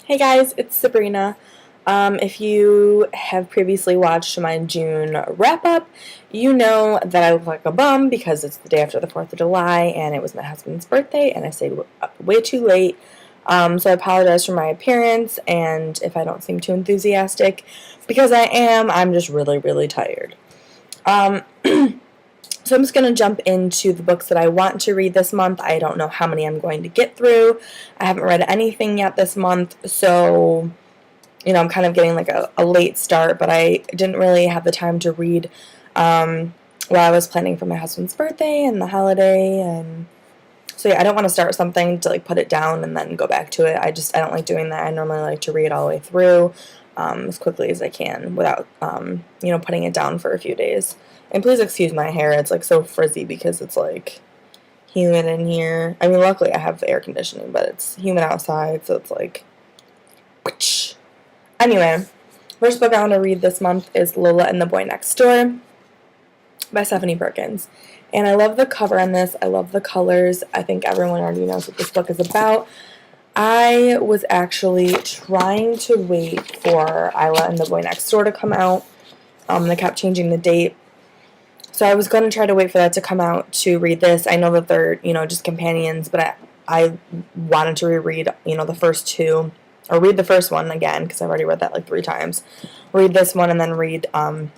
Hey guys, it's Sabrina. If you have previously watched my June wrap-up, you know that I look like a bum because it's the day after the 4th of July and it was my husband's birthday and I stayed up way too late. So I apologize for my appearance and if I don't seem too enthusiastic, because I'm just really, really tired. So I'm just going to jump into the books that I want to read this month. I don't know how many I'm going to get through. I haven't read anything yet this month, so, I'm kind of getting like a late start, but I didn't really have the time to read while I was planning for my husband's birthday and the holiday, and so yeah, I don't want to start something to like put it down and then go back to it. I don't like doing that. I normally like to read it all the way through as quickly as I can without, putting it down for a few days. And please excuse my hair. It's like so frizzy because it's like humid in here. I mean, luckily I have air conditioning, but it's humid outside, so it's like. Whoosh. Anyway, first book I want to read this month is Lola and the Boy Next Door by Stephanie Perkins. And I love the cover on this. I love the colors. I think everyone already knows what this book is about. I was actually trying to wait for Isla and the Boy Next Door to come out. They kept changing the date. So I was going to try to wait for that to come out to read this. I know that they're, just companions, but I wanted to reread, the first two, or read the first one again, because I've already read that like 3 times. Read this one and then read Isla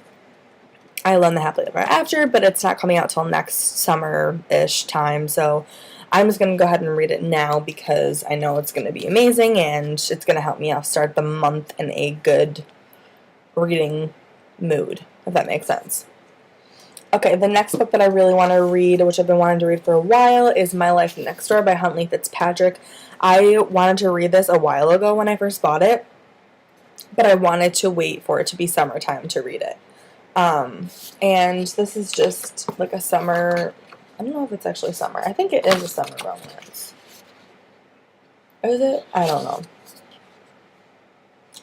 and the Happily Ever After, but it's not coming out till next summer-ish time, so I'm just going to go ahead and read it now because I know it's going to be amazing and it's going to help me start the month in a good reading mood, if that makes sense. Okay, the next book that I really want to read, which I've been wanting to read for a while, is My Life Next Door by Huntley Fitzpatrick. I wanted to read this a while ago when I first bought it, but I wanted to wait for it to be summertime to read it. And this is just like a summer, I don't know if it's actually summer. I think it is a summer romance. Is it? I don't know.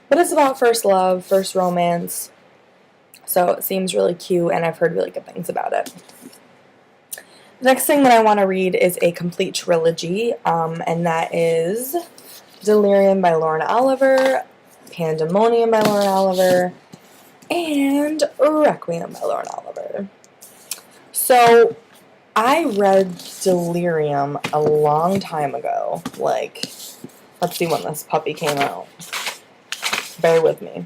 But it's about first love, first romance. So it seems really cute, and I've heard really good things about it. The next thing that I want to read is a complete trilogy, and that is Delirium by Lauren Oliver, Pandemonium by Lauren Oliver, and Requiem by Lauren Oliver. So I read Delirium a long time ago. Like, let's see when this puppy came out. Bear with me.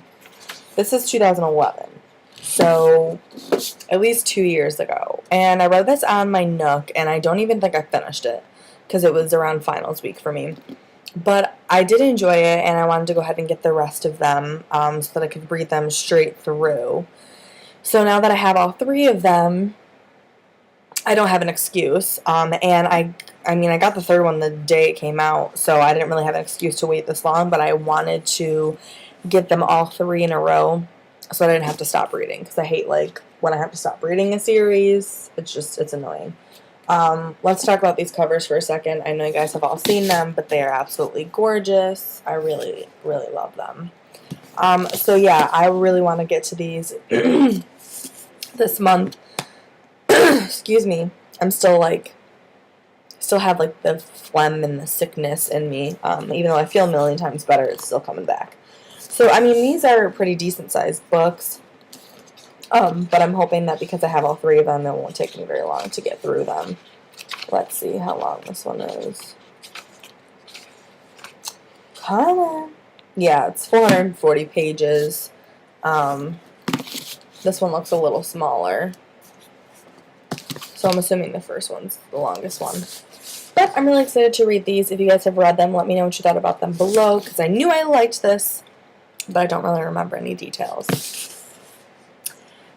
This is 2011. So, at least 2 years ago. And I read this on my Nook, and I don't even think I finished it, because it was around finals week for me. But I did enjoy it, and I wanted to go ahead and get the rest of them, so that I could read them straight through. So now that I have all 3 of them, I don't have an excuse. And I got the 3rd one the day it came out, so I didn't really have an excuse to wait this long, but I wanted to get them all 3 in a row, so I didn't have to stop reading, because I hate, when I have to stop reading a series. It's annoying. Let's talk about these covers for a second. I know you guys have all seen them, but they are absolutely gorgeous. I really, really love them. So yeah, I really want to get to these this month. Excuse me. I'm still have the phlegm and the sickness in me. Even though I feel a million times better, it's still coming back. So, these are pretty decent-sized books, but I'm hoping that because I have all 3 of them, it won't take me very long to get through them. Let's see how long this one is. Yeah, it's 440 pages. This one looks a little smaller, so I'm assuming the first one's the longest one. But I'm really excited to read these. If you guys have read them, let me know what you thought about them below, because I knew I liked this, but I don't really remember any details.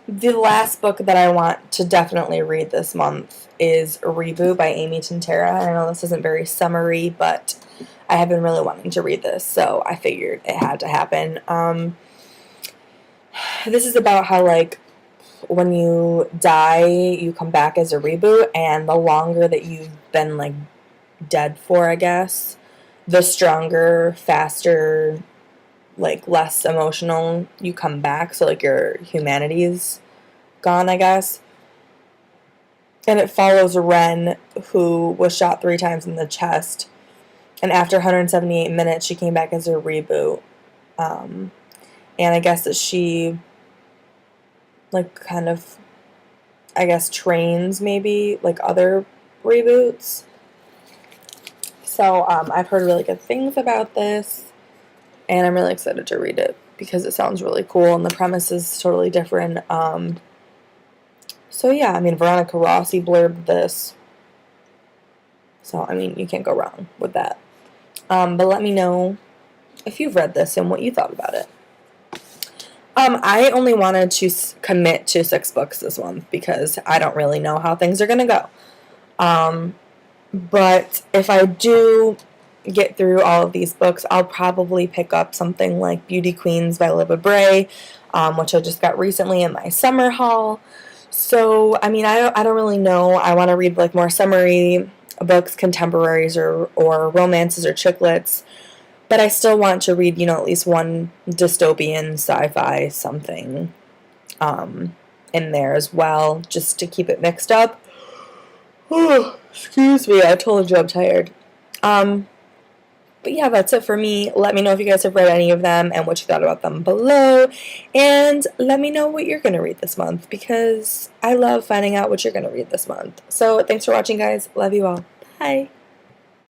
The last book that I want to definitely read this month is Reboot by Amy Tintera. I know this isn't very summery, but I have been really wanting to read this, so I figured it had to happen. This is about how, when you die, you come back as a reboot, and the longer that you've been, dead for, I guess, the stronger, faster, less emotional you come back, so your humanity's gone, I guess. And it follows Ren, who was shot 3 times in the chest and after 178 minutes, she came back as a reboot. And I guess that she, like, kind of, I guess, trains maybe, like, other reboots. So, I've heard really good things about this, and I'm really excited to read it because it sounds really cool, and the premise is totally different. So, yeah, I mean, Veronica Rossi blurbed this. So, I mean, you can't go wrong with that. But let me know if you've read this and what you thought about it. I only wanted to commit to 6 books this month because I don't really know how things are going to go. But if I do get through all of these books, I'll probably pick up something like Beauty Queens by Libba Bray, which I just got recently in my summer haul. So, I mean, I don't really know. I want to read like more summery books, contemporaries or romances or chick lits. But I still want to read, you know, at least one dystopian sci-fi something in there as well, just to keep it mixed up. Oh, excuse me, I told you I'm tired. But yeah, that's it for me. Let me know if you guys have read any of them and what you thought about them below. And let me know what you're going to read this month because I love finding out what you're going to read this month. So thanks for watching, guys. Love you all. Bye.